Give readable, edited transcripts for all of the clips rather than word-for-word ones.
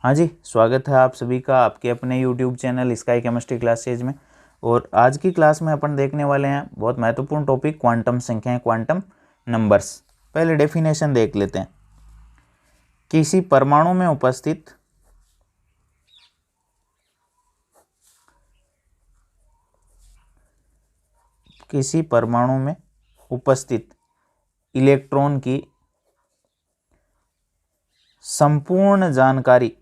हाँ जी, स्वागत है आप सभी का आपके अपने YouTube channel sky chemistry classes में। और आज की क्लास में अपन देखने वाले हैं बहुत महत्वपूर्ण टॉपिक क्वांटम संख्याएं, क्वांटम नंबर्स। पहले डेफिनेशन देख लेते हैं। किसी परमाणु में उपस्थित इलेक्ट्रॉन की संपूर्ण जानकारी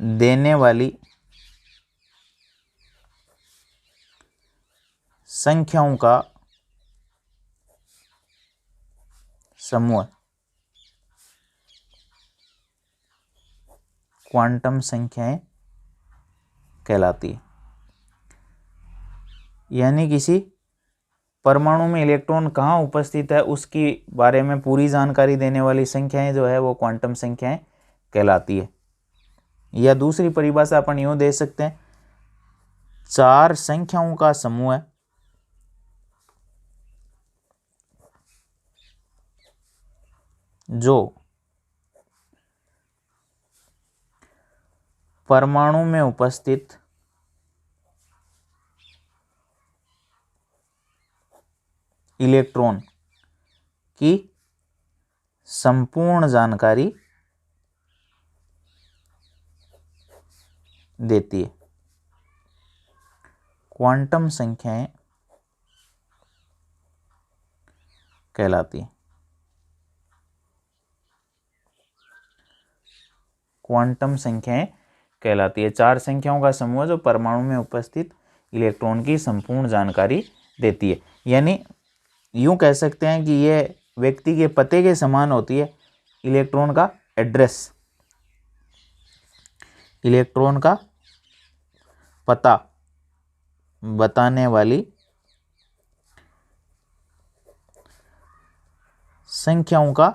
देने वाली संख्याओं का समूह क्वांटम संख्याएं कहलाती है। यानी किसी परमाणु में इलेक्ट्रॉन कहाँ उपस्थित है उसके बारे में पूरी जानकारी देने वाली संख्याएं जो है वो क्वांटम संख्याएं कहलाती है। या दूसरी परिभाषा अपन यूं दे सकते हैं, चार संख्याओं का समूह है जो परमाणु में उपस्थित इलेक्ट्रॉन की संपूर्ण जानकारी देती है। क्वांटम संख्याएं कहलाती है। क्वांटम संख्याएं कहलाती है चार संख्याओं का समूह जो परमाणु में उपस्थित इलेक्ट्रॉन की संपूर्ण जानकारी देती है। यानी यूं कह सकते हैं कि यह व्यक्ति के पते के समान होती है। इलेक्ट्रॉन का एड्रेस, इलेक्ट्रॉन का पता बताने वाली संख्याओं का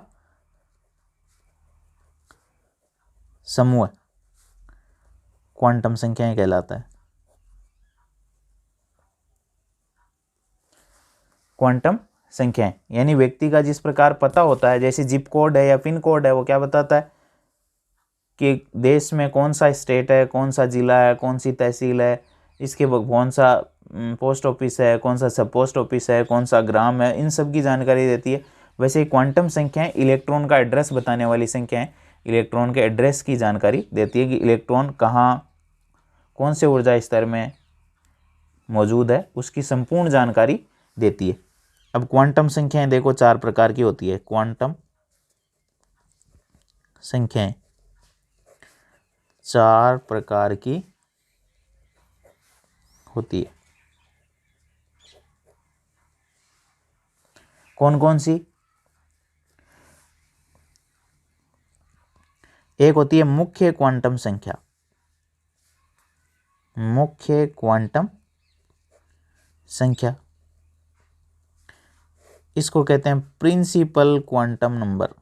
समूह क्वांटम संख्याएं कहलाता है। क्वांटम संख्याएं यानी व्यक्ति का जिस प्रकार पता होता है, जैसे जिप कोड है या पिन कोड है, वो क्या बताता है कि देश में कौन सा स्टेट है, कौन सा जिला है, कौन सी तहसील है, इसके कौन सा पोस्ट ऑफिस है, कौन सा सब पोस्ट ऑफिस है, कौन सा ग्राम है, इन सब की जानकारी देती है। वैसे क्वांटम संख्याएं इलेक्ट्रॉन का एड्रेस बताने वाली संख्याएं इलेक्ट्रॉन के एड्रेस की जानकारी देती है कि इलेक्ट्रॉन कहाँ, कौन से ऊर्जा स्तर में मौजूद है, उसकी संपूर्ण जानकारी देती है। अब क्वांटम संख्याएं देखो चार प्रकार की होती है। क्वांटम संख्याएं चार प्रकार की होती है। कौन कौन सी? एक होती है मुख्य क्वांटम संख्या, मुख्य क्वांटम संख्या, इसको कहते हैं principal quantum number.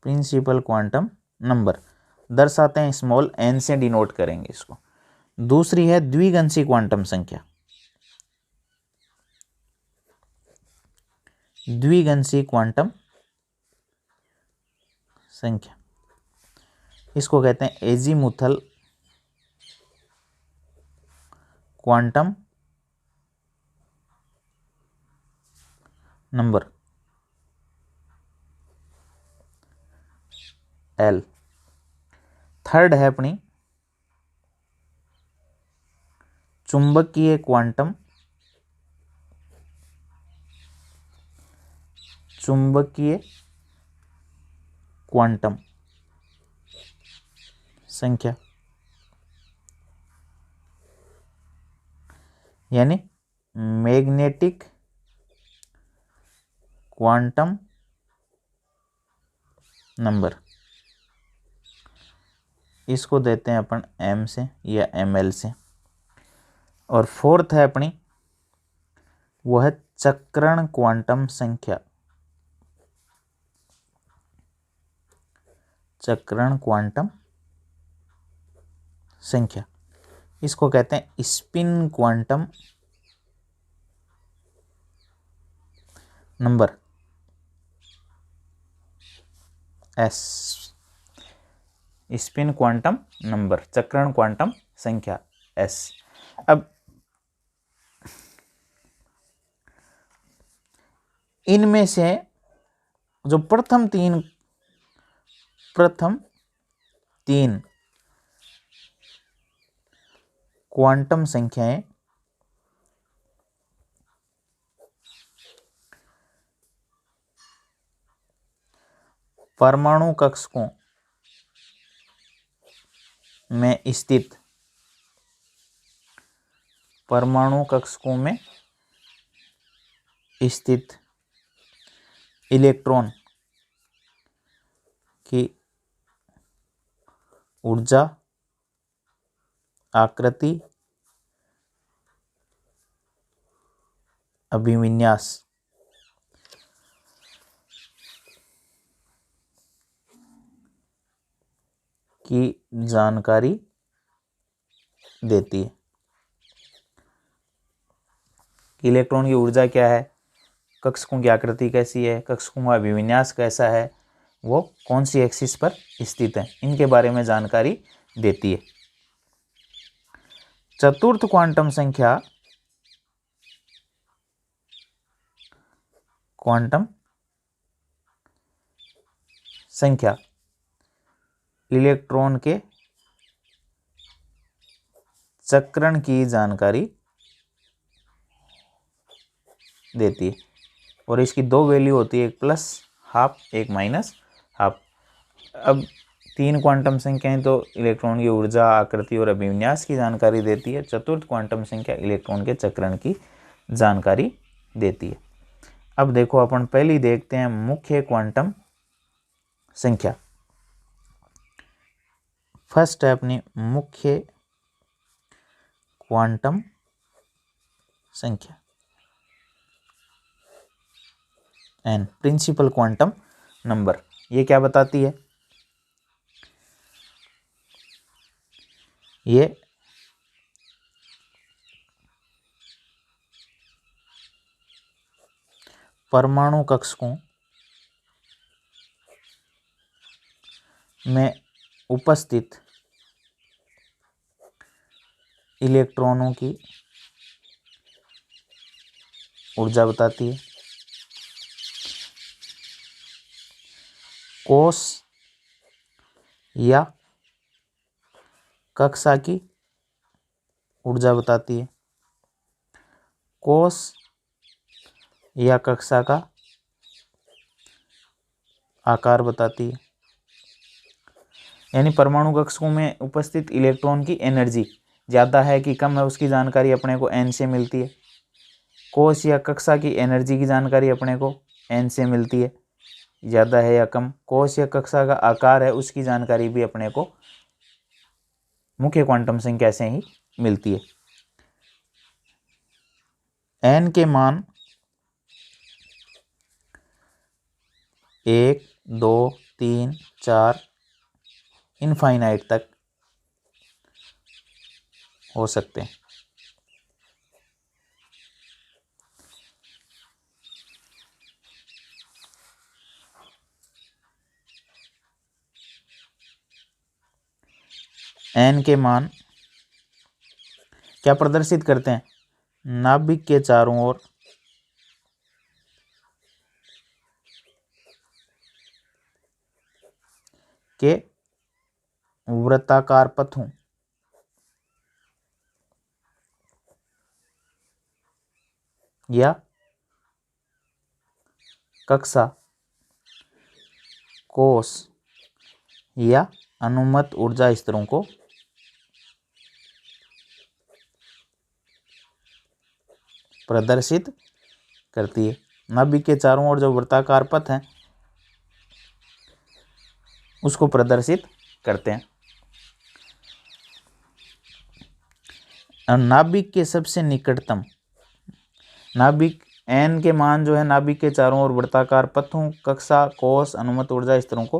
Principal quantum number दर्शाते हैं, स्मॉल n से डिनोट करेंगे इसको। दूसरी है द्विगंशी क्वांटम संख्या, द्विगंशी क्वांटम संख्या, इसको कहते हैं azimuthal quantum number, L। Third है अपनी चुंबकीय क्वांटम, चुंबकीय क्वांटम संख्या, यानी मैग्नेटिक क्वांटम नंबर, इसको देते हैं अपन m से या ml से। और फोर्थ है अपनी वो है चक्रण क्वांटम संख्या, चक्रण क्वांटम संख्या, इसको कहते हैं spin quantum number S, spin quantum number, चक्रण क्वांटम संख्या एस। अब इनमें से जो प्रथम तीन क्वांटम संख्याएं परमाणु कक्षकों में स्थित इलेक्ट्रॉन की ऊर्जा, आकृति, अभिविन्यास की जानकारी देती है कि इलेक्ट्रॉन की ऊर्जा क्या है, कक्षकों की आकृति कैसी है, कक्षकों का अभिविन्यास कैसा है, वो कौन सी एक्सिस पर स्थित है, इनके बारे में जानकारी देती है। चतुर्थ क्वांटम संख्या इलेक्ट्रॉन के चक्रण की जानकारी देती है और इसकी दो वैल्यू होती है, एक प्लस हाफ, एक माइनस हाफ। अब तीन क्वांटम संख्याएं तो इलेक्ट्रॉन की ऊर्जा, आकृति और अभिविन्यास की जानकारी देती है। चतुर्थ क्वांटम संख्या इलेक्ट्रॉन के चक्रण की जानकारी देती है। अब देखो अपन पहली देखते हैं मुख्य क्वांटम संख्या। फर्स्ट है अपनी मुख्य क्वांटम संख्या एन, प्रिंसिपल क्वांटम नंबर। ये क्या बताती है? ये परमाणु कक्षकों में उपस्थित इलेक्ट्रॉनों की ऊर्जा बताती है। कोष या कक्षा की ऊर्जा बताती है। कोष या कक्षा का आकार बताती है। यानी परमाणु कक्षकों में उपस्थित इलेक्ट्रॉन की एनर्जी ज़्यादा है कि कम है, उसकी जानकारी अपने को एन से मिलती है। कोष या कक्षा की एनर्जी की जानकारी अपने को एन से मिलती है, ज़्यादा है या कम। कोष या कक्षा का आकार है, उसकी जानकारी भी अपने को मुख्य क्वांटम संख्या से ही मिलती है। एन के मान 1, 2, 3, 4 इनफाइनाइट तक हो सकते हैं। एन के मान क्या प्रदर्शित करते हैं? नाभिक के चारों ओर के वृत्ताकार पथों या कक्षा, कोष या अनुमत ऊर्जा स्तरों को प्रदर्शित करती है। नाभिक के चारों ओर जो वृत्ताकार पथ है उसको प्रदर्शित करते हैं। नाभिक के सबसे निकटतम, नाभिक एन के मान जो है नाभिक के चारों ओर वृत्ताकार पथों, कक्षा, कोष, अनुमत ऊर्जा स्तरों को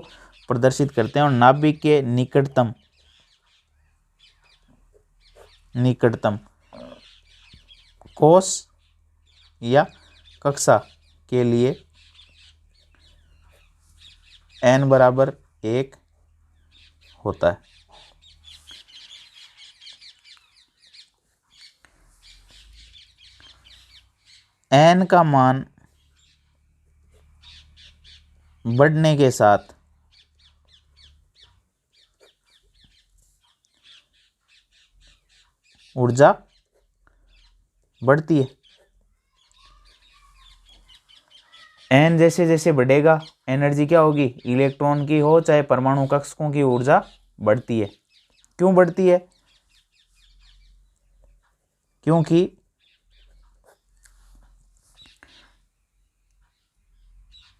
प्रदर्शित करते हैं। और नाभिक के निकटतम कोष या कक्षा के लिए n बराबर 1 होता है। n का मान बढ़ने के साथ ऊर्जा बढ़ती है। n जैसे जैसे बढ़ेगा एनर्जी क्या होगी, इलेक्ट्रॉन की हो चाहे परमाणु कक्षकों की, ऊर्जा बढ़ती है। क्यों बढ़ती है? क्योंकि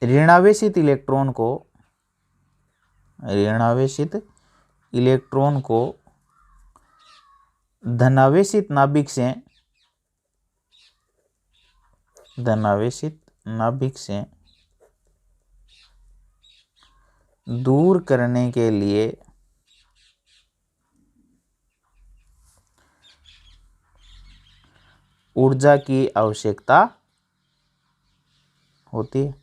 ऋणावेशित इलेक्ट्रॉन को धनावेशित नाभिक से दूर करने के लिए ऊर्जा की आवश्यकता होती है।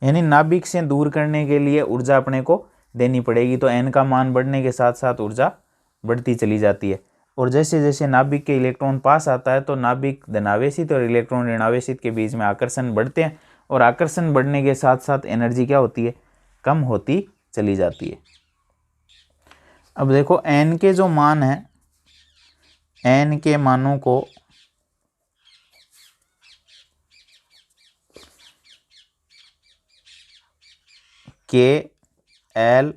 यानी नाभिक से दूर करने के लिए ऊर्जा अपने को देनी पड़ेगी। तो n का मान बढ़ने के साथ साथ ऊर्जा बढ़ती चली जाती है। और जैसे जैसे नाभिक के इलेक्ट्रॉन पास आता है तो नाभिक धनावेशित और इलेक्ट्रॉन ऋणावेशित के बीच में आकर्षण बढ़ते हैं, और आकर्षण बढ़ने के साथ साथ एनर्जी क्या होती है, कम होती चली जाती है। अब देखो n के जो मान है, n के मानों को K, L,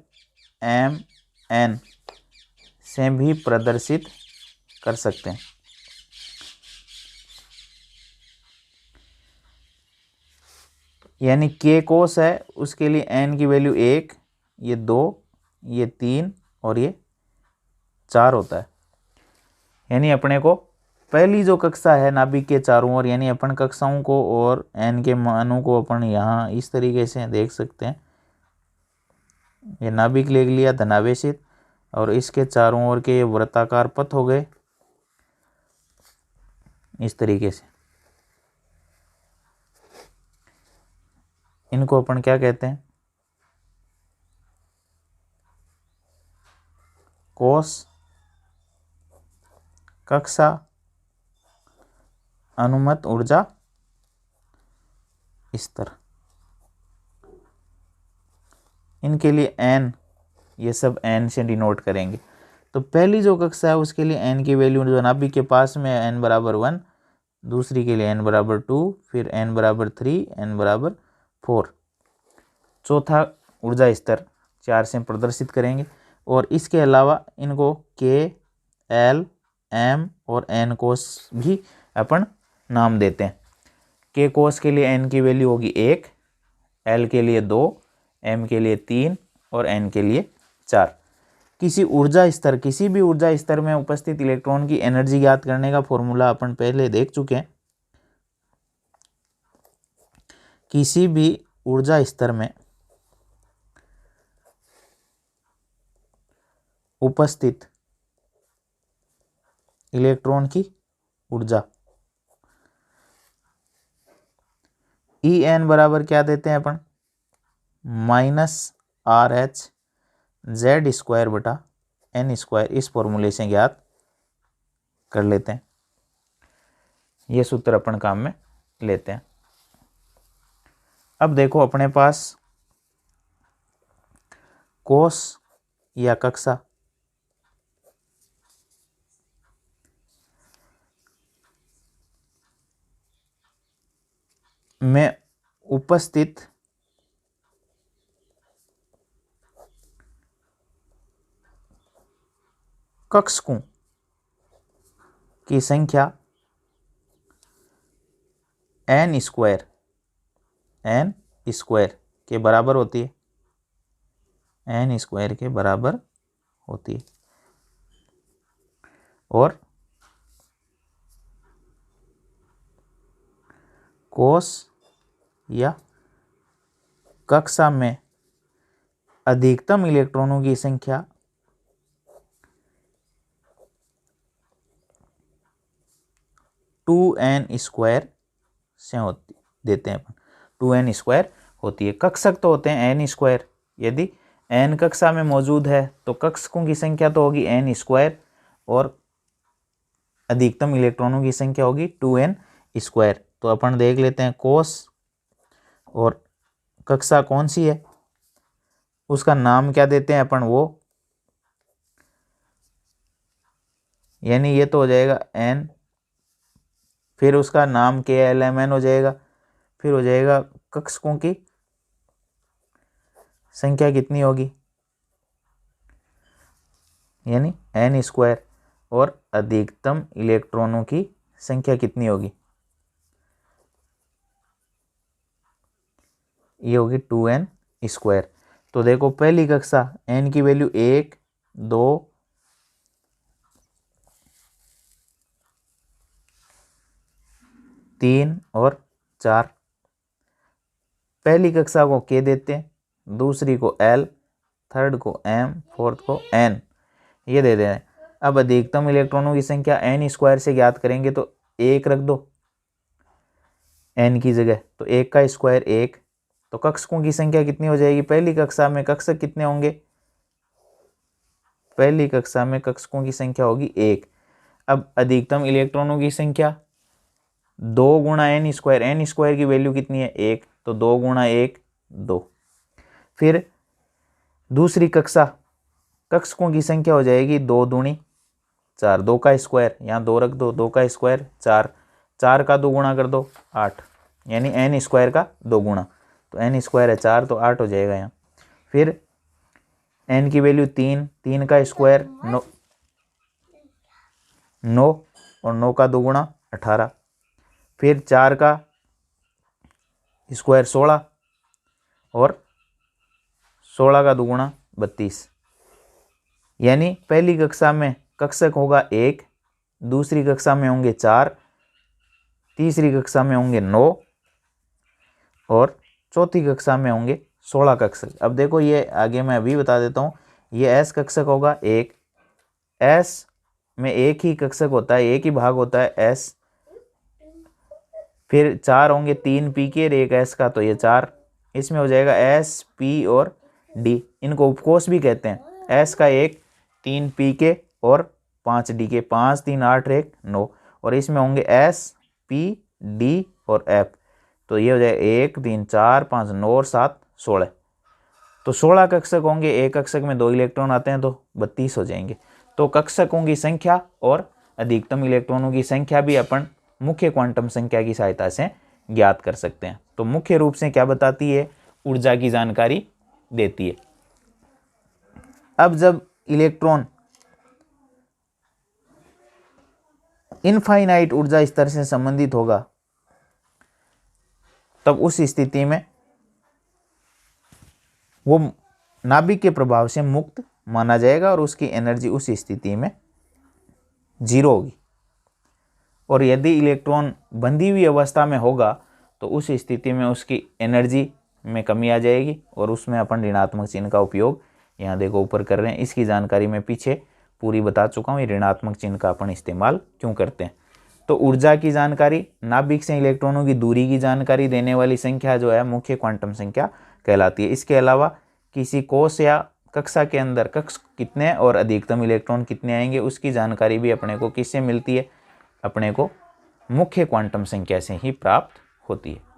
M, N से भी प्रदर्शित कर सकते हैं। यानी K कोस है, उसके लिए n की वैल्यू 1, ये 2, ये 3 और ये 4 होता है। यानी अपने को पहली जो कक्षा है नाभिक के चारों ओर, यानी अपन कक्षाओं को और n के मानों को अपन यहाँ इस तरीके से देख सकते हैं। ये नाभिक ले लिया धनावेशित, और इसके चारों ओर के ये वृत्ताकार पथ हो गए इस तरीके से। इनको अपन क्या कहते हैं, कोस कक्षा अनुमत ऊर्जा स्तर। इनके लिए n, ये सब n से डिनोट करेंगे। तो पहली जो कक्षा है उसके लिए n की वैल्यू जो नाभिक के पास में n बराबर 1, दूसरी के लिए n बराबर 2, फिर n बराबर 3, n बराबर 4। चौथा ऊर्जा स्तर 4 से प्रदर्शित करेंगे। और इसके अलावा इनको K, L, M और N कोस भी अपन नाम देते हैं। K कोस के लिए n की वैल्यू होगी 1, L के लिए 2, M के लिए 3 और N के लिए 4। किसी भी ऊर्जा स्तर में उपस्थित इलेक्ट्रॉन की एनर्जी ज्ञात करने का फॉर्मूला अपन पहले देख चुके हैं। किसी भी ऊर्जा स्तर में उपस्थित इलेक्ट्रॉन की ऊर्जा En बराबर क्या देते हैं अपन, -RH Z² बटा n², इस फॉर्मूले से ज्ञात कर लेते हैं। ये सूत्र अपन काम में लेते हैं। अब देखो अपने पास कोस या कक्षा में उपस्थित कक्षकों की संख्या n² के बराबर होती है, n² के बराबर होती है। और कोस या कक्षा में अधिकतम इलेक्ट्रॉनों की संख्या 2n² से होती देते हैं अपन, 2n² होती है। कक्षक तो होते हैं n²। यदि n कक्षा में मौजूद है तो कक्षकों की संख्या तो होगी n² और अधिकतम इलेक्ट्रॉनों की संख्या होगी 2n²। तो अपन देख लेते हैं कोष और कक्षा कौन सी है, उसका नाम क्या देते हैं अपन वो, यानी ये तो हो जाएगा n, फिर उसका नाम KLMN हो जाएगा, फिर हो जाएगा कक्षकों की संख्या कितनी होगी, यानी n² और अधिकतम इलेक्ट्रॉनों की संख्या कितनी होगी, ये होगी 2n²। तो देखो पहली कक्षा n की वैल्यू 1, 2, 3 और 4। पहली कक्षा को K देते हैं, दूसरी को L, थर्ड को M, फोर्थ को N, ये दे दें। अब अधिकतम इलेक्ट्रॉनों की संख्या n² से ज्ञात करेंगे तो 1 रख दो n की जगह, तो 1 का स्क्वायर 1। तो कक्षकों की संख्या कितनी हो जाएगी, पहली कक्षा में कक्षक कितने होंगे, पहली कक्षा में कक्षकों की संख्या होगी 1। अब अधिकतम इलेक्ट्रॉनों की संख्या 2 गुणा n², n² की वैल्यू कितनी है 1, तो 2 गुणा 1 2। फिर दूसरी कक्षा कक्षकों की संख्या हो जाएगी 2 दूनी 4, 2 का स्क्वायर, यहाँ 2 रख दो, 2 का स्क्वायर 4, 4 का 2 गुणा कर दो 8, यानी n² का 2 गुणा, तो n² है 4 तो 8 हो जाएगा यहाँ। फिर n की वैल्यू 3, 3 का स्क्वायर 9 और 9 का 2 गुणा 18। फिर 4 का स्क्वायर 16 और 16 का 2 गुणा 32, यानी पहली कक्षा में कक्षक होगा 1, दूसरी कक्षा में होंगे 4, तीसरी कक्षा में होंगे 9 और चौथी कक्षा में होंगे 16 कक्षक। अब देखो ये आगे मैं अभी बता देता हूँ, ये S कक्षक होगा 1, S में एक ही कक्षक होता है, एक ही भाग होता है S। फिर 4 होंगे, 3 P के और 1 S का, तो ये 4, इसमें हो जाएगा S, P और D, इनको उपकोष भी कहते हैं। S का 1, 3 P के और 5 D के, 5 3 8 1 9, और इसमें होंगे S, P, D और F, तो ये हो जाएगा 1 3 4 5 9 और 7 16। तो 16 कक्षक होंगे, एक कक्षक में 2 इलेक्ट्रॉन आते हैं तो 32 हो जाएंगे। तो कक्षकों की संख्या और अधिकतम इलेक्ट्रॉनों की संख्या भी अपन मुख्य क्वांटम संख्या की सहायता से ज्ञात कर सकते हैं। तो मुख्य रूप से क्या बताती है, ऊर्जा की जानकारी देती है। अब जब इलेक्ट्रॉन इनफाइनाइट ऊर्जा स्तर से संबंधित होगा तब उस स्थिति में वो नाभिक के प्रभाव से मुक्त माना जाएगा और उसकी एनर्जी उस स्थिति में 0 होगी। और यदि इलेक्ट्रॉन बंधी हुई अवस्था में होगा तो उस स्थिति में उसकी एनर्जी में कमी आ जाएगी और उसमें अपन ऋणात्मक चिन्ह का उपयोग यहाँ देखो ऊपर कर रहे हैं। इसकी जानकारी मैं पीछे पूरी बता चुका हूँ, ये ऋणात्मक चिन्ह का अपन इस्तेमाल क्यों करते हैं। तो ऊर्जा की जानकारी, नाभिक से इलेक्ट्रॉनों की दूरी की जानकारी देने वाली संख्या जो है मुख्य क्वांटम संख्या कहलाती है। इसके अलावा किसी कोष या कक्षा के अंदर कक्ष कितने और अधिकतम इलेक्ट्रॉन कितने आएंगे उसकी जानकारी भी अपने को किससे मिलती है, अपने को मुख्य क्वांटम संख्या से ही प्राप्त होती है।